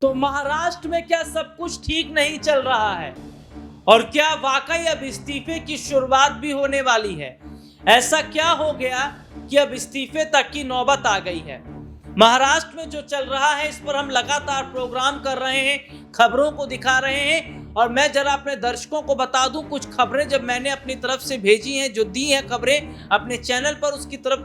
तो महाराष्ट्र में क्या सब कुछ ठीक नहीं चल रहा है? और क्या वाकई अब इस्तीफे की शुरुआत भी होने वाली है? ऐसा क्या हो गया कि अब इस्तीफे तक की नौबत आ गई है? महाराष्ट्र में जो चल रहा है इस पर हम लगातार प्रोग्राम कर रहे हैं, खबरों को दिखा रहे हैं। और मैं जरा अपने दर्शकों को बता दूं, कुछ खबरें जब मैंने अपनी तरफ से भेजी हैं, जो दी हैं खबरें अपने चैनल पर,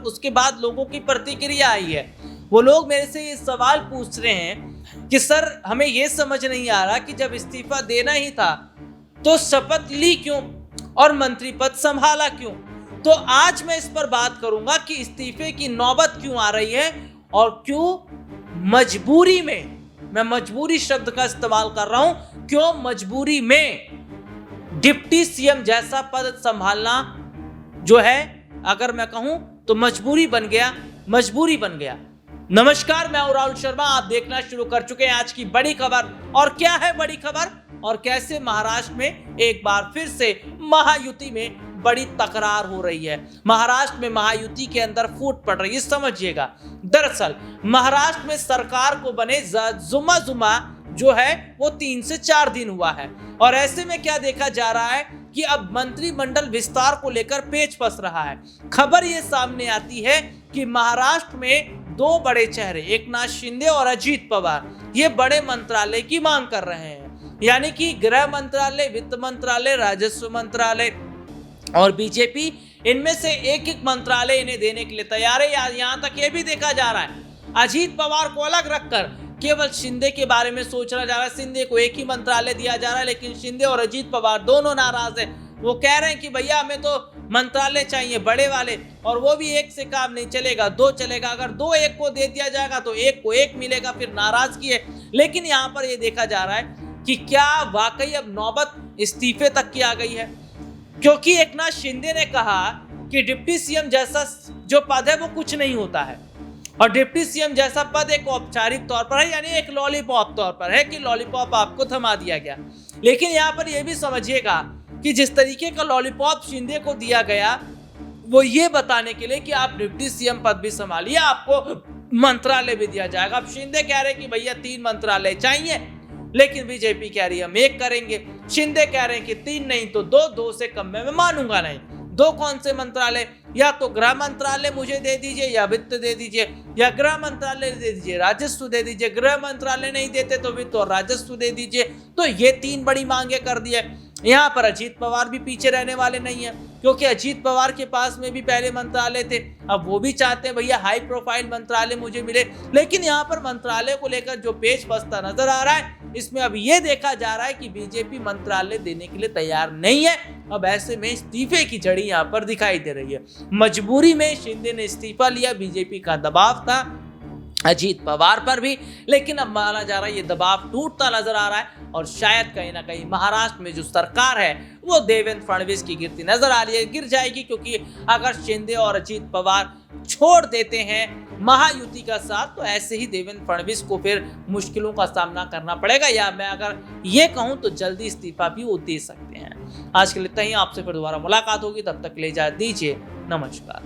उसके बाद लोगों की प्रतिक्रिया आई है। वो लोग मेरे से ये सवाल पूछ रहे हैं कि सर, हमें ये समझ नहीं आ रहा कि जब इस्तीफा देना ही था तो शपथ ली क्यों और मंत्री पद संभाला क्यों? तो आज मैं इस पर बात करूंगा कि इस्तीफे की नौबत क्यों आ रही है और क्यों मजबूरी में, मैं मजबूरी शब्द का इस्तेमाल कर रहा हूं, क्यों मजबूरी में डिप्टी सीएम जैसा पद संभालना जो है, अगर मैं कहूं तो मजबूरी बन गया। नमस्कार, मैं हूं राहुल शर्मा। आप देखना शुरू कर चुके हैं आज की बड़ी खबर। और क्या है बड़ी खबर और कैसे महाराष्ट्र में एक बार फिर से महायुति में बड़ी तकरार हो रही है, महाराष्ट्र में महायुति के अंदर फूट पड़ रही है, समझिएगा। दरअसल महाराष्ट्र में सरकार को बने जुमा जो है वो 3 से 4 दिन हुआ है। और ऐसे में क्या देखा जा रहा है कि अब मंत्रिमंडल विस्तार को लेकर पेच फंस रहा है। खबर ये सामने आती है कि महाराष्ट्र में 2 बड़े चेहरे, एकनाथ शिंदे और अजीत पवार, ये बड़े मंत्रालय की मांग कर रहे हैं। यानी कि गृह मंत्रालय, वित्त मंत्रालय, राजस्व मंत्रालय और बीजेपी, इनमें से एक मंत्रालय इन्हें देने के लिए तैयार है। यहां तक ये भी देखा जा रहा है अजीत पवार को अलग रखकर केवल शिंदे के बारे में सोचा जा रहा है। शिंदे को एक ही मंत्रालय दिया जा रहा है, लेकिन शिंदे और अजीत पवार दोनों नाराज है। वो कह रहे हैं कि भैया हमें तो मंत्रालय चाहिए बड़े वाले, और वो भी एक से काम नहीं चलेगा, 2 चलेगा। अगर 2 एक को दे दिया जाएगा तो एक को एक मिलेगा, फिर नाराजगी है। लेकिन यहाँ पर ये देखा जा रहा है कि क्या वाकई अब नौबत इस्तीफे तक की आ गई है, क्योंकि एकनाथ शिंदे ने कहा कि डिप्टी सीएम जैसा जो पद है वो कुछ नहीं होता है, और डिप्टी सीएम जैसा पद एक औपचारिक तौर पर है, यानी एक लॉलीपॉप तौर पर है कि लॉलीपॉप आपको थमा दिया गया। लेकिन यहाँ पर यह भी समझिएगा कि जिस तरीके का लॉलीपॉप शिंदे को दिया गया वो ये बताने के लिए कि आप डिप्टी सीएम पद भी संभालिए, आपको मंत्रालय भी दिया जाएगा। अब शिंदे कह रहे हैं कि भैया 3 मंत्रालय चाहिए, लेकिन बीजेपी कह रही है हम 1 करेंगे। शिंदे कह रहे हैं कि 3 नहीं तो 2 से कम में मैं मानूंगा नहीं। 2 कौन से मंत्रालय? या तो गृह मंत्रालय मुझे दे दीजिए, या वित्त दे दीजिए, या गृह मंत्रालय दे दीजिए, राजस्व दे दीजिए। गृह मंत्रालय नहीं देते तो वित्त और राजस्व दे दीजिए। तो ये 3 बड़ी मांगे कर दी है। यहाँ पर अजीत पवार भी पीछे रहने वाले नहीं है, क्योंकि अजीत पवार के पास में भी पहले मंत्रालय थे। अब वो भी चाहते हैं भैया हाई प्रोफाइल मंत्रालय मुझे मिले। लेकिन यहाँ पर मंत्रालय को लेकर जो पेच फंसता नजर आ रहा है, इसमें अब ये देखा जा रहा है कि बीजेपी मंत्रालय देने के लिए तैयार नहीं है। अब ऐसे में इस्तीफे की जड़ी यहाँ पर दिखाई दे रही है। मजबूरी में शिंदे ने इस्तीफा लिया, बीजेपी का दबाव था अजीत पवार पर भी, लेकिन अब माना जा रहा है ये दबाव टूटता नजर आ रहा है। और शायद कहीं ना कहीं महाराष्ट्र में जो सरकार है वो देवेंद्र फडणवीस की गिरती नजर आ रही है, गिर जाएगी। क्योंकि अगर शिंदे और अजीत पवार छोड़ देते हैं महायुति का साथ, तो ऐसे ही देवेंद्र फडणवीस को फिर मुश्किलों का सामना करना पड़ेगा, या मैं अगर ये कहूं तो जल्दी इस्तीफा भी वो दे सकते हैं। आज के लिए इतना ही, आपसे फिर दोबारा मुलाकात होगी, तब तक ले जा दीजिए, नमस्कार।